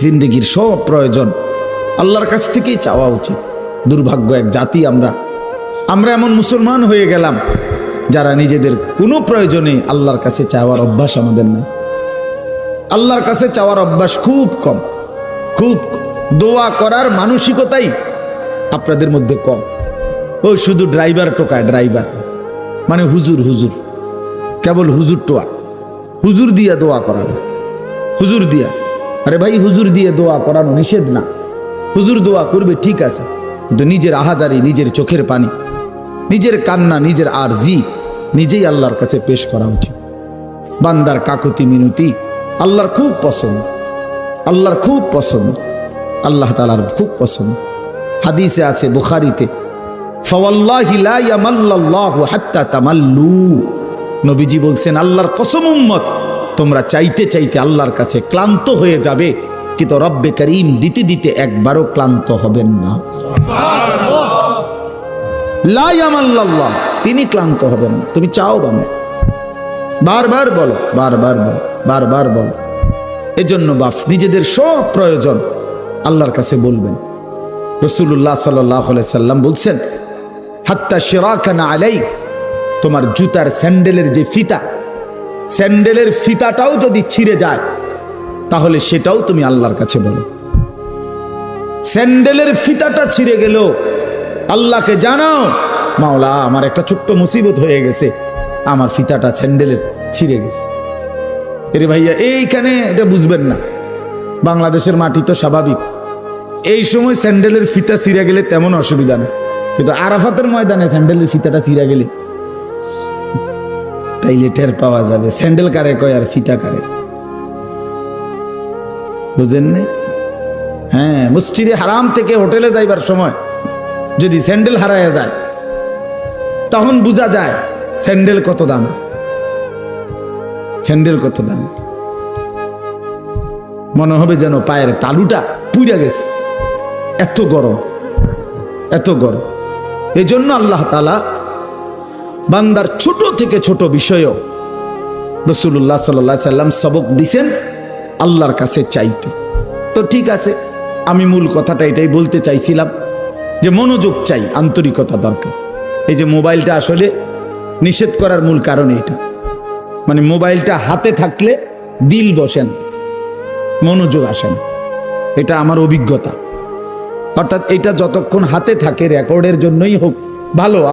জিন্দগির সব প্রয়োজন আল্লাহর কাছ থেকেই চাওয়া উচিত। দুর্ভাগ্য এক জাতি আমরা এমন মুসলমান হয়ে গেলাম যারা নিজেদের কোনো প্রয়োজনে আল্লাহর কাছে চাওয়ার অভ্যাস আমাদের নেই। আল্লাহর কাছে চাওয়ার অভ্যাস খুব কম, খুব দোয়া করার মানসিকতাই আপনাদের মধ্যে কম। ওই শুধু ড্রাইভার টোকায়, ড্রাইভার মানে হুজুর, হুজুর কেবল হুজুর টোয়া, হুজুর দিয়া দোয়া করানো, হুজুর দিয়া। আরে ভাই, হুজুর দিয়ে দোয়া করানো নিষেধ না, হুজুর দোয়া করবে ঠিক আছে, কিন্তু নিজের আহাজারি, নিজের চোখের পানি, নিজের কান্না, নিজের আরজি নিজেই আল্লাহর কাছে পেশ করা উচিত। বান্দার কাকুতি মিনতি আল্লাহর খুব পছন্দ, আল্লাহর খুব পছন্দ, আল্লাহ তাআলার খুব পছন্দ। হাদিসে আছে বুখারীতে, ফাওয়াল্লাহি লা ইয়ামাল্লাল্লাহু হাত্তা তামাল্লু। নবীজি বলছেন, আল্লাহর কসম উম্মত, তোমরা চাইতে চাইতে আল্লাহর কাছে ক্লান্ত হয়ে যাবে, কিন্তু রব্বে করিম দিতে দিতে একবারও ক্লান্ত হবেন না। সুবহানাল্লাহ। লা ইয়ামাল্লাল্লাহ, তিনি ক্লান্ত হবেন না। তুমি চাও বান্দা, বারবার বলো, বারবার বলো, বারবার বলো। এজন্য বাপ নিজেদের সব প্রয়োজন আল্লাহর কাছে বলবেন। রাসূলুল্লাহ সাল্লাল্লাহু আলাইহি সাল্লাম বলছেন, হাত্তা শিরাকানা আলাইক, তোমার জুতার স্যান্ডেলের যে ফিতা, স্যান্ডেলের ফিতাটাও যদি ছিঁড়ে যায় তাহলে সেটাও তুমি আল্লাহর কাছে বলো। স্যান্ডেলের ফিতাটা ছিঁড়ে গেল, আল্লাহকে জানাও, মাওলা আমার একটা ছোট্ট মুসিবত হয়ে গেছে, আমার ফিতাটা স্যান্ডেলের ছিঁড়ে গেছে। এরে ভাইয়া, এইখানে এটা বুঝবেন না, বাংলাদেশের মাটি তো স্বাভাবিক, এই সময় স্যান্ডেলের ফিতা ছিঁড়ে গেলে তেমন অসুবিধা নেই, কিন্তু আরাফাতের ময়দানে স্যান্ডেলের ফিতাটা ছিঁড়ে গেলে তাইলে টের পাওয়া যাবে স্যান্ডেল কারে কয় আর ফিতা কারে। বুঝেন না? হ্যাঁ, মসজিদে হারাম থেকে হোটেলে যাইবার সময় যদি স্যান্ডেল হারায় যায় তখন বোঝা যায় স্যান্ডেল কত দাম, স্যান্ডেল কত দাম। মনে হবে যেন পায়ের তালুটা পুড়ে গেছে, এত গরম, এত গরম। এই জন্য আল্লাহ তাআলা বান্দার ছোট থেকে ছোট বিষয়ও রাসূলুল্লাহ সাল্লাল্লাহু আলাইহি সাল্লাম সবক দিয়েছেন আল্লাহর কাছে চাইতে। তো ঠিক আছে, আমি মূল কথাটা এটাই বলতে চাইছিলাম যে মনোযোগ চাই, আন্তরিকতা দরকার। এই যে মোবাইলটা আসলে নিষেধ করার মূল কারণ এটা, মানে মোবাইলটা হাতে থাকলে দিল বসে না, মনোযোগ আসে না, এটা আমার অভিজ্ঞতা। অর্থাৎ এটা যতক্ষণ হাতে থাকে রেকর্ডের জন্যই হোক ভালো।